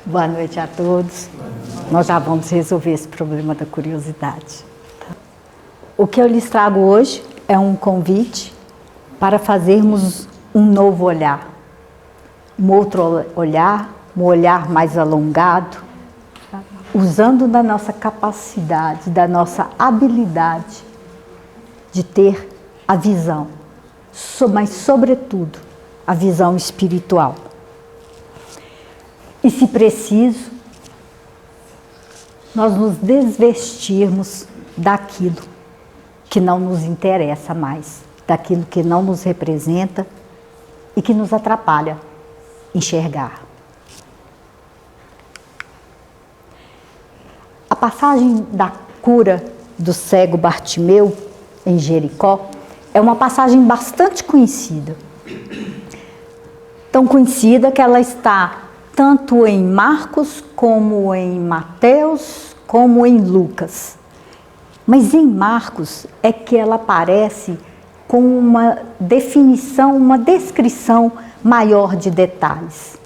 Boa noite a todos. Nós já vamos resolver esse problema da curiosidade. O que eu lhes trago hoje é um convite para fazermos um novo olhar. Um outro olhar, um olhar mais alongado, usando da nossa capacidade, da nossa habilidade de ter a visão, mas sobretudo a visão espiritual. E se preciso, nós nos desvestirmos daquilo que não nos interessa mais, daquilo que não nos representa e que nos atrapalha enxergar. A passagem da cura do cego Bartimeu em Jericó é uma passagem bastante conhecida. Tão conhecida que ela está tanto em Marcos, como em Mateus, como em Lucas. Mas em Marcos é que ela aparece com uma definição, uma descrição maior de detalhes.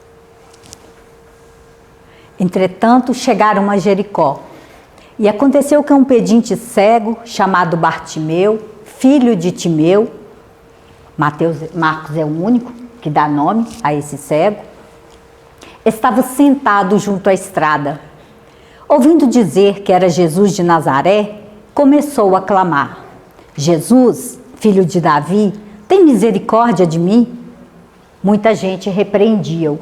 Entretanto, chegaram a Jericó. E aconteceu que um pedinte cego, chamado Bartimeu, filho de Timeu, Marcos é o único que dá nome a esse cego, estava sentado junto à estrada. Ouvindo dizer que era Jesus de Nazaré, começou a clamar: Jesus, filho de Davi, tem misericórdia de mim? Muita gente repreendia-o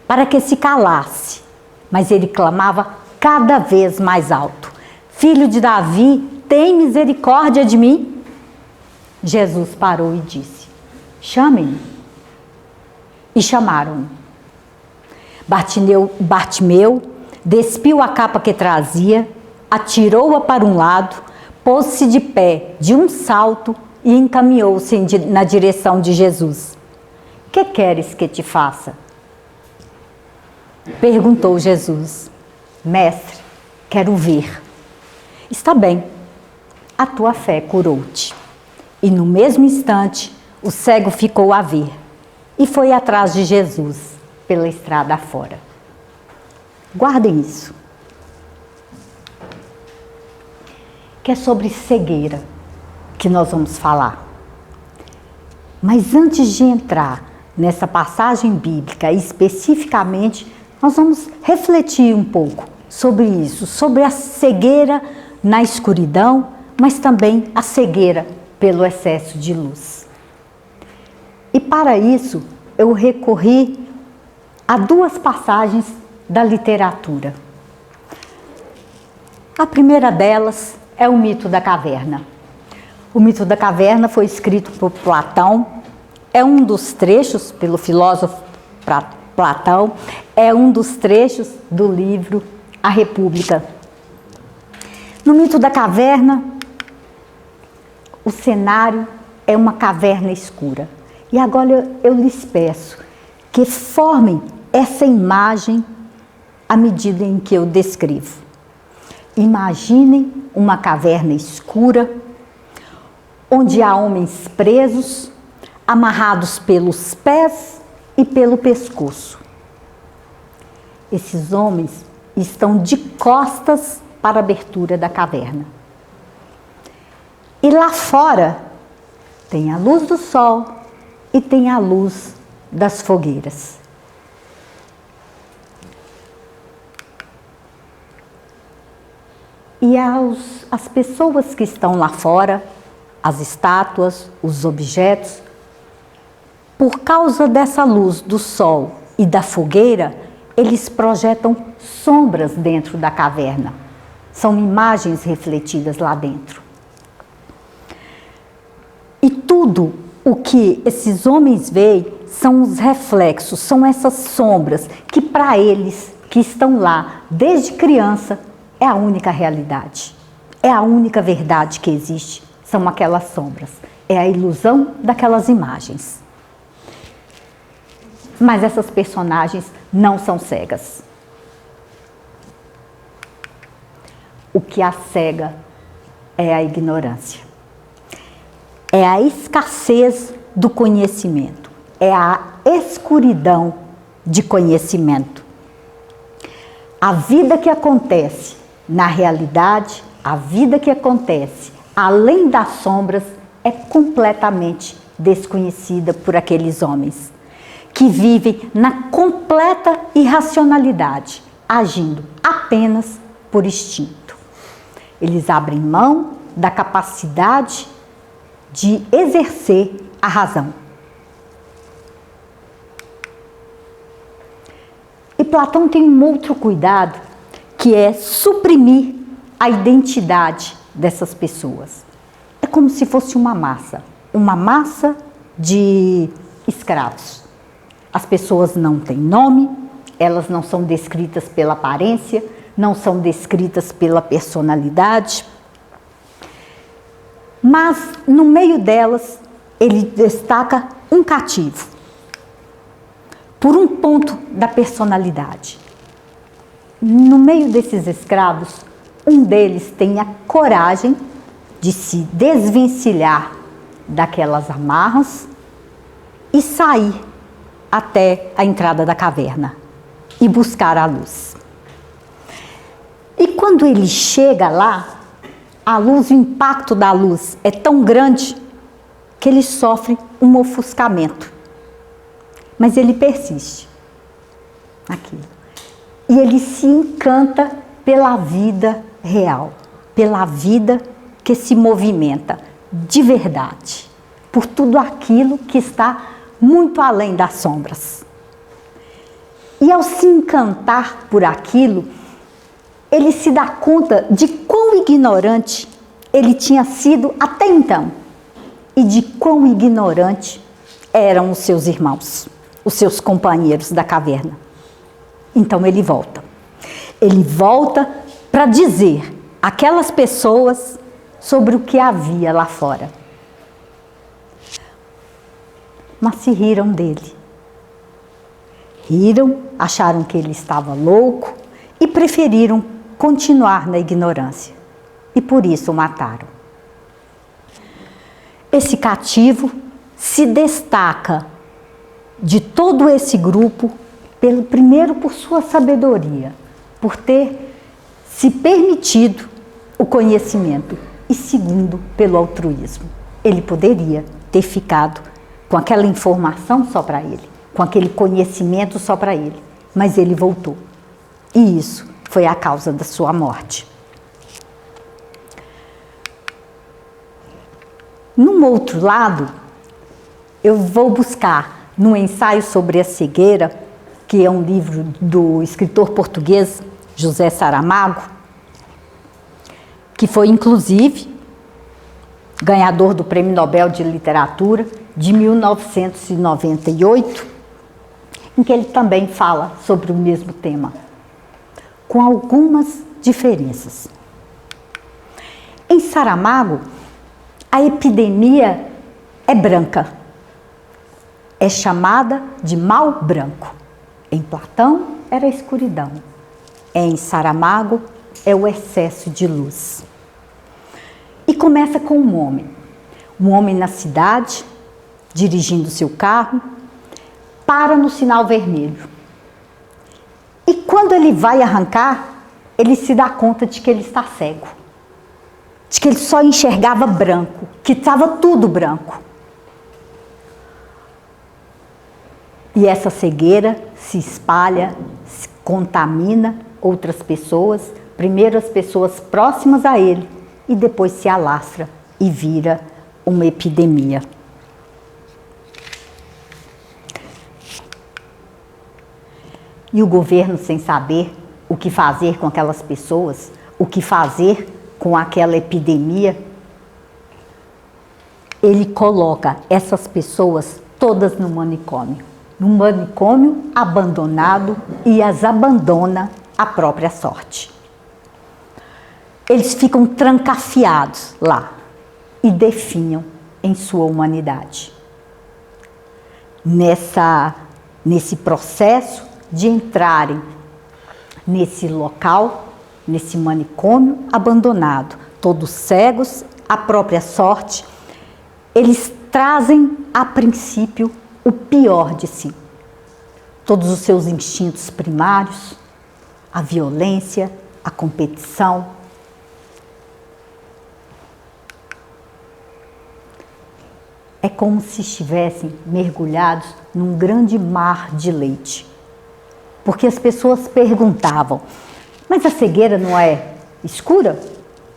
para que se calasse, mas ele clamava cada vez mais alto: Filho de Davi, tem misericórdia de mim? Jesus parou e disse: chamem-me. E chamaram-no. Bartimeu despiu a capa que trazia, atirou-a para um lado, pôs-se de pé de um salto e encaminhou-se na direção de Jesus. Que queres que te faça? Perguntou Jesus. Mestre, quero ver. Está bem, a tua fé curou-te. E no mesmo instante, o cego ficou a ver e foi atrás de Jesus pela estrada afora. Guardem isso. Que é sobre cegueira que nós vamos falar. Mas antes de entrar nessa passagem bíblica, especificamente, nós vamos refletir um pouco sobre isso, sobre a cegueira na escuridão, mas também a cegueira pelo excesso de luz. E para isso, eu recorri a duas passagens da literatura. A primeira delas é o mito da caverna. O mito da caverna foi escrito por Platão, é um dos trechos, pelo filósofo Platão, é um dos trechos do livro A República. No mito da caverna, o cenário é uma caverna escura. E agora eu lhes peço que formem essa imagem à medida em que eu descrevo. Imaginem uma caverna escura, onde há homens presos, amarrados pelos pés e pelo pescoço. Esses homens estão de costas para a abertura da caverna. E lá fora tem a luz do sol e tem a luz das fogueiras. E as pessoas que estão lá fora, as estátuas, os objetos, por causa dessa luz do sol e da fogueira, eles projetam sombras dentro da caverna. São imagens refletidas lá dentro. E tudo o que esses homens veem são os reflexos, são essas sombras que para eles que estão lá desde criança é a única realidade. É a única verdade que existe, são aquelas sombras. É a ilusão daquelas imagens. Mas essas personagens não são cegas. O que as cega é a ignorância. É a escassez do conhecimento. É a escuridão de conhecimento. A vida que acontece na realidade, a vida que acontece além das sombras é completamente desconhecida por aqueles homens que vivem na completa irracionalidade, agindo apenas por instinto. Eles abrem mão da capacidade de exercer a razão. E Platão tem um outro cuidado, que é suprimir a identidade dessas pessoas. É como se fosse uma massa de escravos. As pessoas não têm nome, elas não são descritas pela aparência, não são descritas pela personalidade, mas no meio delas ele destaca um cativo, por um ponto da personalidade. No meio desses escravos, um deles tem a coragem de se desvencilhar daquelas amarras e sair até a entrada da caverna e buscar a luz. E quando ele chega lá, a luz, o impacto da luz é tão grande que ele sofre um ofuscamento. Mas ele persiste naquilo. E ele se encanta pela vida real, pela vida que se movimenta de verdade, por tudo aquilo que está muito além das sombras. E ao se encantar por aquilo, ele se dá conta de quão ignorante ele tinha sido até então e de quão ignorante eram os seus irmãos, os seus companheiros da caverna. Então ele volta. Ele volta para dizer àquelas pessoas sobre o que havia lá fora. Mas se riram dele. Riram, acharam que ele estava louco e preferiram continuar na ignorância. E por isso o mataram. Esse cativo se destaca de todo esse grupo, primeiro por sua sabedoria, por ter se permitido o conhecimento, e segundo, pelo altruísmo. Ele poderia ter ficado com aquela informação só para ele, com aquele conhecimento só para ele, mas ele voltou. E isso foi a causa da sua morte. Num outro lado, eu vou buscar no ensaio sobre a cegueira, que é um livro do escritor português José Saramago, que foi inclusive ganhador do Prêmio Nobel de Literatura de 1998, em que ele também fala sobre o mesmo tema, com algumas diferenças. Em Saramago, a epidemia é branca, é chamada de mal branco. Em Platão, era a escuridão. Em Saramago, é o excesso de luz. E começa com um homem na cidade, dirigindo seu carro, para no sinal vermelho. E quando ele vai arrancar, ele se dá conta de que ele está cego, de que ele só enxergava branco, que estava tudo branco. E essa cegueira se espalha, se contamina outras pessoas, primeiro as pessoas próximas a ele, e depois se alastra e vira uma epidemia. E o governo, sem saber o que fazer com aquelas pessoas, o que fazer com aquela epidemia, ele coloca essas pessoas todas no manicômio. Num manicômio abandonado, e as abandona à própria sorte. Eles ficam trancafiados lá e definham em sua humanidade. Nesse processo de entrarem nesse local, nesse manicômio abandonado, todos cegos, à própria sorte, eles trazem a princípio o pior de si. Todos os seus instintos primários, a violência, a competição. É como se estivessem mergulhados num grande mar de leite. Porque as pessoas perguntavam, mas a cegueira não é escura?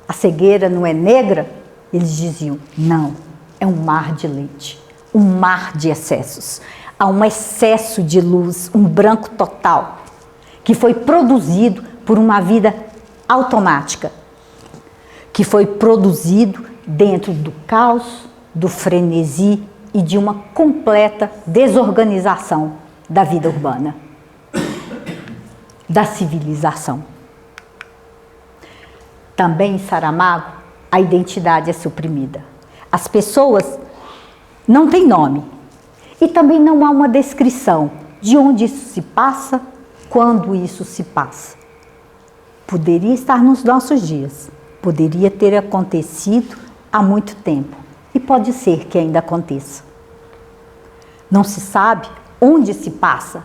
A cegueira não é negra? Eles diziam, não, é um mar de leite, um mar de excessos. Há um excesso de luz, um branco total, que foi produzido por uma vida automática, que foi produzido dentro do caos, do frenesi e de uma completa desorganização da vida urbana, da civilização. Também em Saramago, a identidade é suprimida. As pessoas não têm nome e também não há uma descrição de onde isso se passa, quando isso se passa. Poderia estar nos nossos dias, poderia ter acontecido há muito tempo e pode ser que ainda aconteça. Não se sabe onde se passa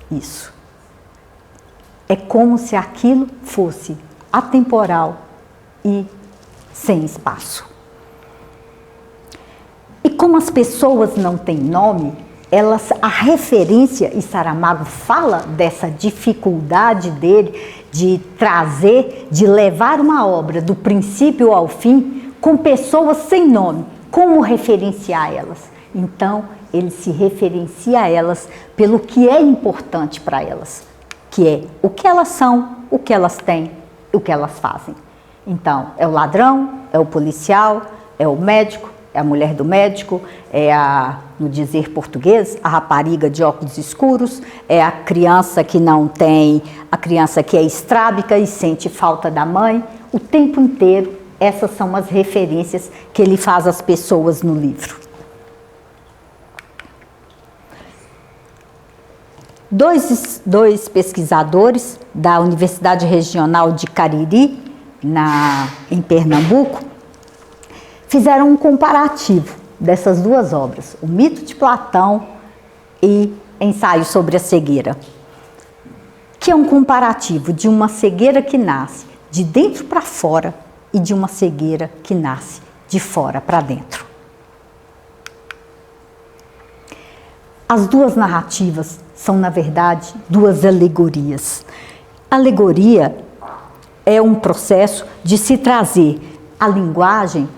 isso. É como se aquilo fosse atemporal e sem espaço. E como as pessoas não têm nome, a referência, e Saramago fala dessa dificuldade dele de trazer, de levar uma obra do princípio ao fim com pessoas sem nome. Como referenciar elas? Então, ele se referencia a elas pelo que é importante para elas, que é o que elas são, o que elas têm, o que elas fazem. Então, é o ladrão, é o policial, é o médico, é a mulher do médico, no dizer português, a rapariga de óculos escuros, é a criança que não tem, a criança que é estrábica e sente falta da mãe. O tempo inteiro, essas são as referências que ele faz às pessoas no livro. Dois pesquisadores da Universidade Regional de Cariri, em Pernambuco, fizeram um comparativo dessas duas obras, O Mito de Platão e Ensaio sobre a Cegueira, que é um comparativo de uma cegueira que nasce de dentro para fora e de uma cegueira que nasce de fora para dentro. As duas narrativas são, na verdade, duas alegorias. Alegoria é um processo de se trazer a linguagem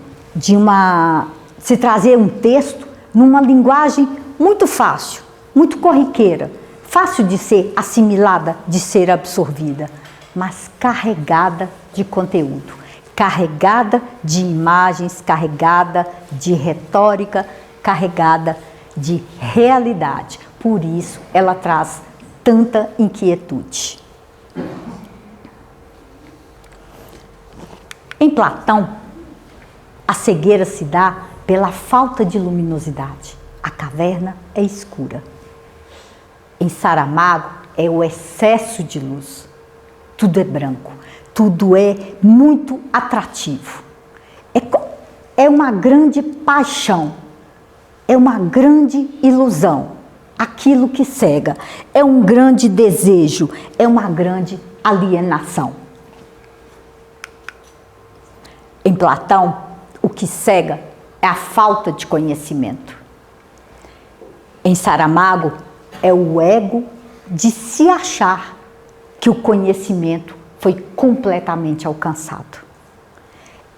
se trazer um texto numa linguagem muito fácil, muito corriqueira, fácil de ser assimilada, de ser absorvida, mas carregada de conteúdo, carregada de imagens, carregada de retórica, carregada de realidade. Por isso, ela traz tanta inquietude. Em Platão, a cegueira se dá pela falta de luminosidade. A caverna é escura. Em Saramago, é o excesso de luz. Tudo é branco, tudo é muito atrativo. É uma grande paixão, é uma grande ilusão. Aquilo que cega, é um grande desejo, é uma grande alienação. Em Platão, o que cega é a falta de conhecimento. Em Saramago, é o ego de se achar que o conhecimento foi completamente alcançado.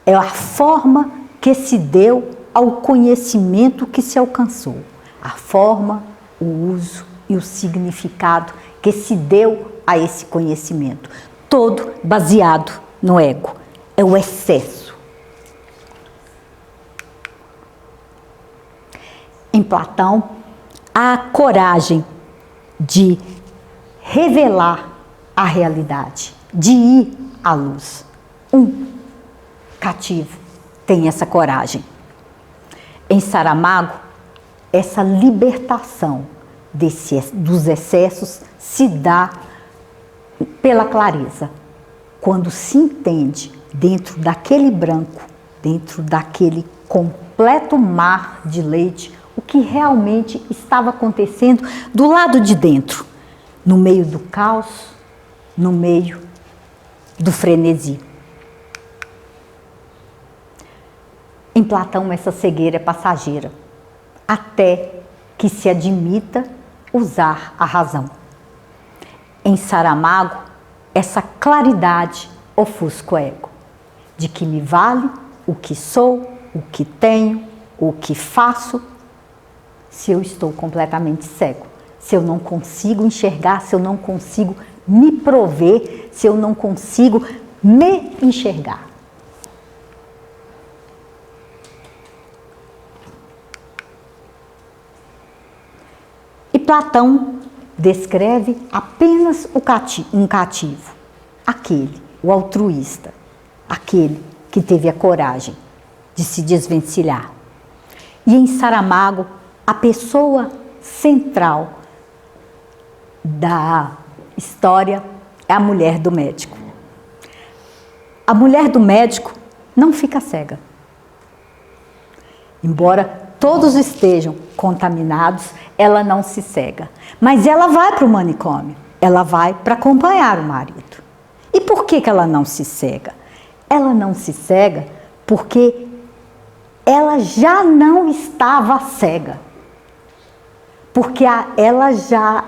É a forma que se deu ao conhecimento que se alcançou. A forma, o uso e o significado que se deu a esse conhecimento. Todo baseado no ego. É o excesso. Em Platão, há a coragem de revelar a realidade, de ir à luz. Um cativo tem essa coragem. Em Saramago, essa libertação dos excessos se dá pela clareza, quando se entende dentro daquele branco, dentro daquele completo mar de leite, o que realmente estava acontecendo do lado de dentro, no meio do caos, no meio do frenesi. Em Platão, essa cegueira é passageira, até que se admita usar a razão. Em Saramago, essa claridade ofusca o ego, de que me vale o que sou, o que tenho, o que faço, se eu estou completamente cego, se eu não consigo enxergar, se eu não consigo me prover, se eu não consigo me enxergar. E Platão descreve apenas um cativo, aquele, o altruísta, aquele que teve a coragem de se desvencilhar. E em Saramago, a pessoa central da história é a mulher do médico. A mulher do médico não fica cega. Embora todos estejam contaminados, ela não se cega. Mas ela vai para o manicômio, ela vai para acompanhar o marido. E por que ela não se cega? Ela não se cega porque ela já não estava cega. Porque ela já,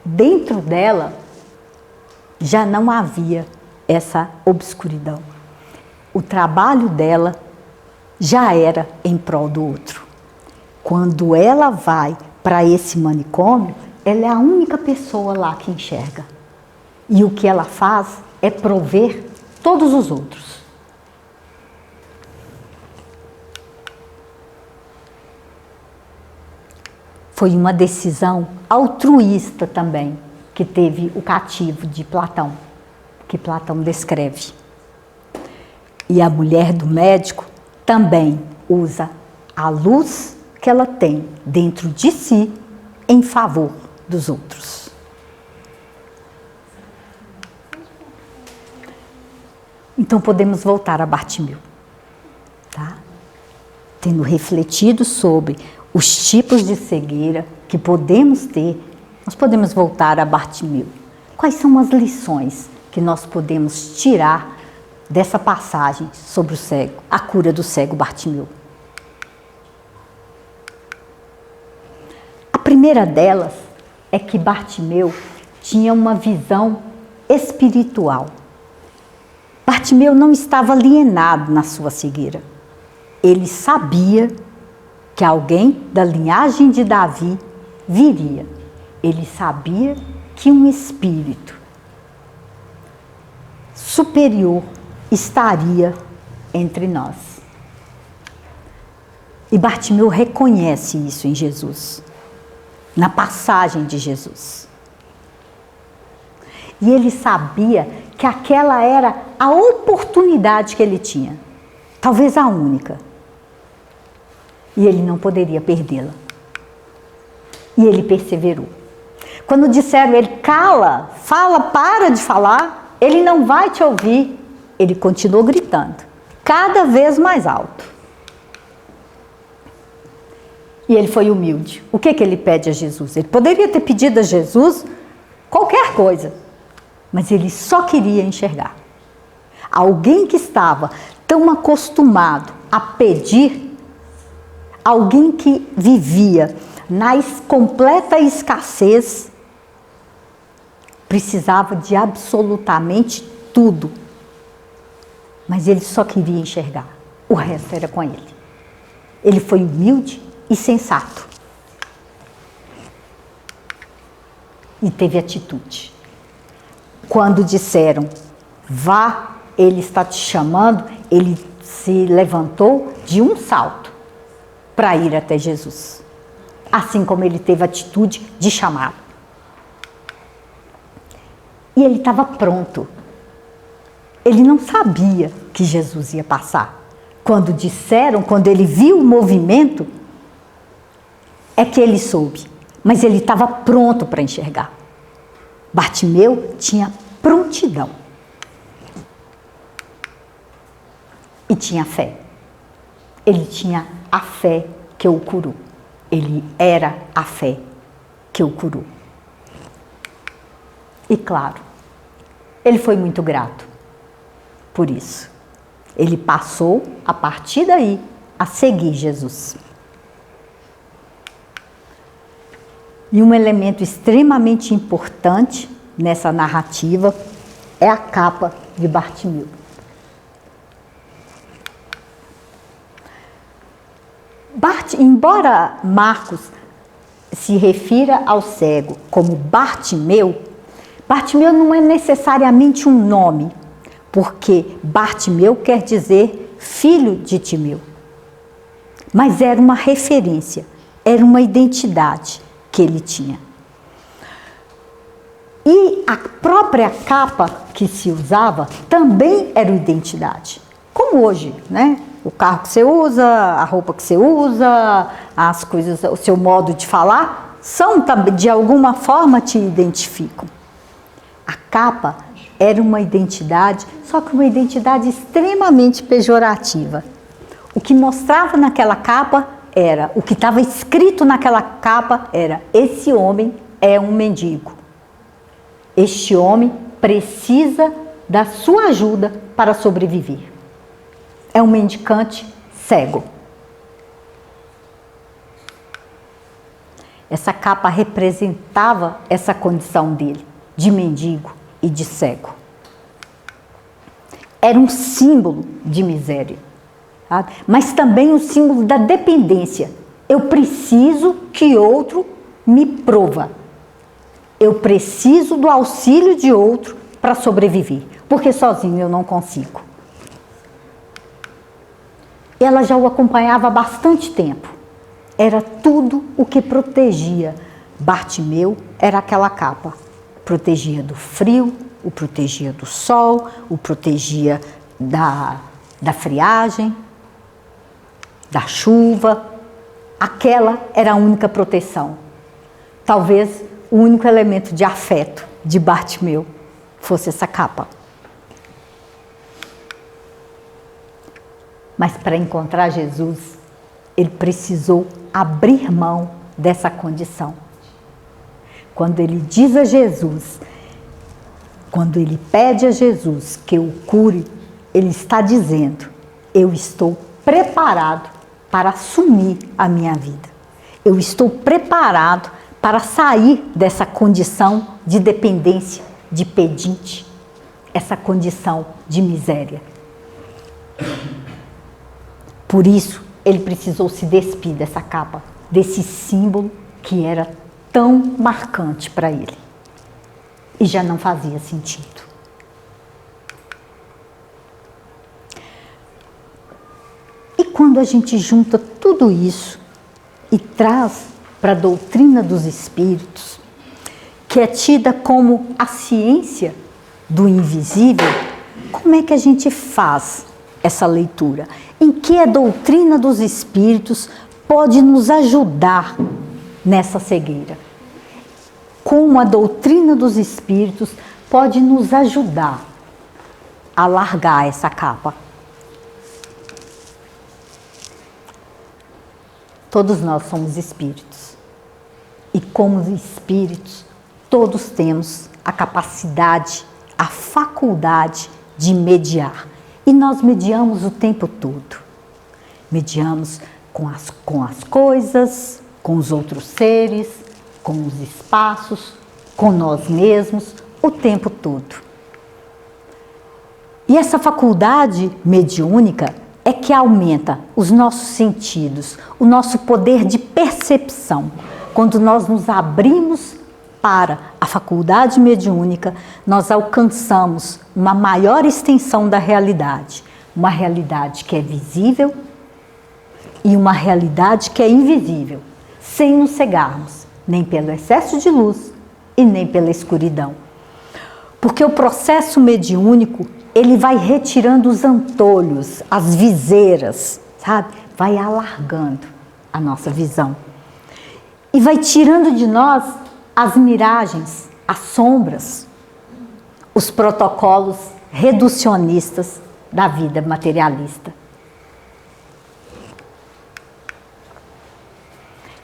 dentro dela, já não havia essa obscuridão. O trabalho dela já era em prol do outro. Quando ela vai para esse manicômio, ela é a única pessoa lá que enxerga. E o que ela faz é prover todos os outros. Foi uma decisão altruísta também que teve o cativo de Platão, que Platão descreve. E a mulher do médico também usa a luz que ela tem dentro de si em favor dos outros. Então podemos voltar a Bartimeu, tá? Tendo refletido sobre os tipos de cegueira que podemos ter, nós podemos voltar a Bartimeu. Quais são as lições que nós podemos tirar dessa passagem sobre o cego, a cura do cego Bartimeu? A primeira delas é que Bartimeu tinha uma visão espiritual. Bartimeu não estava alienado na sua cegueira. Ele sabia que alguém da linhagem de Davi viria. Ele sabia que um espírito superior estaria entre nós. E Bartimeu reconhece isso em Jesus, na passagem de Jesus. E ele sabia que aquela era a oportunidade que ele tinha, talvez a única. E ele não poderia perdê-la. E ele perseverou. Quando disseram ele, cala, fala, para de falar, ele não vai te ouvir. Ele continuou gritando, cada vez mais alto. E ele foi humilde. O que ele pede a Jesus? Ele poderia ter pedido a Jesus qualquer coisa, mas ele só queria enxergar. Alguém que estava tão acostumado a pedir, alguém que vivia na completa escassez, precisava de absolutamente tudo. Mas ele só queria enxergar. O resto era com ele. Ele foi humilde e sensato. E teve atitude. Quando disseram, vá, ele está te chamando, ele se levantou de um salto para ir até Jesus. Assim como ele teve atitude de chamá-lo. E ele estava pronto. Ele não sabia que Jesus ia passar. Quando disseram, quando ele viu o movimento, é que ele soube. Mas ele estava pronto para enxergar. Bartimeu tinha prontidão. E tinha fé. Ele tinha a fé que o curou. Ele era a fé que o curou. E claro, ele foi muito grato por isso. Ele passou, a partir daí, a seguir Jesus. E um elemento extremamente importante nessa narrativa é a capa de Bartimeu. Embora Marcos se refira ao cego como Bartimeu, Bartimeu não é necessariamente um nome, porque Bartimeu quer dizer filho de Timeu. Mas era uma referência, era uma identidade que ele tinha. E a própria capa que se usava também era uma identidade. Como hoje, né? O carro que você usa, a roupa que você usa, as coisas, o seu modo de falar, são de alguma forma te identificam. A capa era uma identidade, só que uma identidade extremamente pejorativa. O que mostrava naquela capa era, o que estava escrito naquela capa era: esse homem é um mendigo. Este homem precisa da sua ajuda para sobreviver. É um mendicante cego. Essa capa representava essa condição dele, de mendigo e de cego. Era um símbolo de miséria, sabe? Mas também um símbolo da dependência. Eu preciso que outro me prova. Eu preciso do auxílio de outro para sobreviver, porque sozinho eu não consigo. Ela já o acompanhava há bastante tempo. Era tudo o que protegia Bartimeu, era aquela capa. Protegia do frio, o protegia do sol, o protegia da friagem, da chuva. Aquela era a única proteção. Talvez o único elemento de afeto de Bartimeu fosse essa capa. Mas para encontrar Jesus, ele precisou abrir mão dessa condição. Quando ele diz a Jesus, quando ele pede a Jesus que o cure, ele está dizendo: eu estou preparado para assumir a minha vida. Eu estou preparado para sair dessa condição de dependência, de pedinte, essa condição de miséria. Por isso, ele precisou se despir dessa capa, desse símbolo que era tão marcante para ele. E já não fazia sentido. E quando a gente junta tudo isso e traz para a doutrina dos espíritos, que é tida como a ciência do invisível, como é que a gente faz essa leitura? Em que a doutrina dos espíritos pode nos ajudar nessa cegueira? Como a doutrina dos espíritos pode nos ajudar a largar essa capa? Todos nós somos espíritos. E como espíritos, todos temos a capacidade, a faculdade de mediar. E nós mediamos o tempo todo. Mediamos com as coisas, com os outros seres, com os espaços, com nós mesmos, o tempo todo. E essa faculdade mediúnica é que aumenta os nossos sentidos, o nosso poder de percepção. Quando nós nos abrimos para a faculdade mediúnica, nós alcançamos uma maior extensão da realidade. Uma realidade que é visível e uma realidade que é invisível, sem nos cegarmos, nem pelo excesso de luz e nem pela escuridão. Porque o processo mediúnico, ele vai retirando os antolhos, as viseiras, sabe? Vai alargando a nossa visão. E vai tirando de nós as miragens, as sombras, os protocolos reducionistas da vida materialista.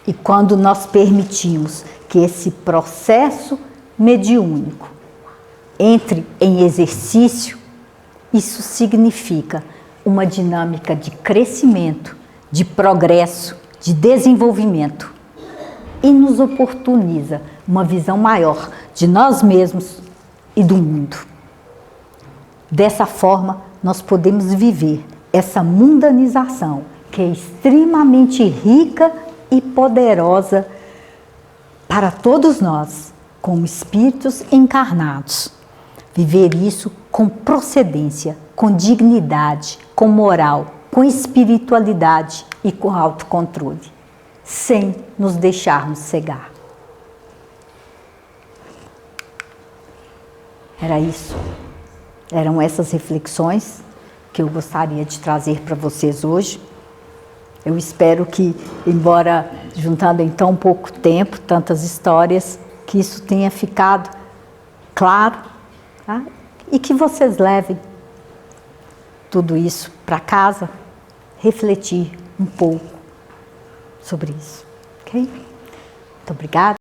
E quando nós permitimos que esse processo mediúnico entre em exercício, isso significa uma dinâmica de crescimento, de progresso, de desenvolvimento e nos oportuniza uma visão maior de nós mesmos e do mundo. Dessa forma, nós podemos viver essa mundanização que é extremamente rica e poderosa para todos nós, como espíritos encarnados. Viver isso com procedência, com dignidade, com moral, com espiritualidade e com autocontrole, sem nos deixarmos cegar. Era isso. Eram essas reflexões que eu gostaria de trazer para vocês hoje. Eu espero que, embora juntando em tão pouco tempo, tantas histórias, que isso tenha ficado claro, tá? E que vocês levem tudo isso para casa, refletir um pouco sobre isso, ok? Muito obrigada.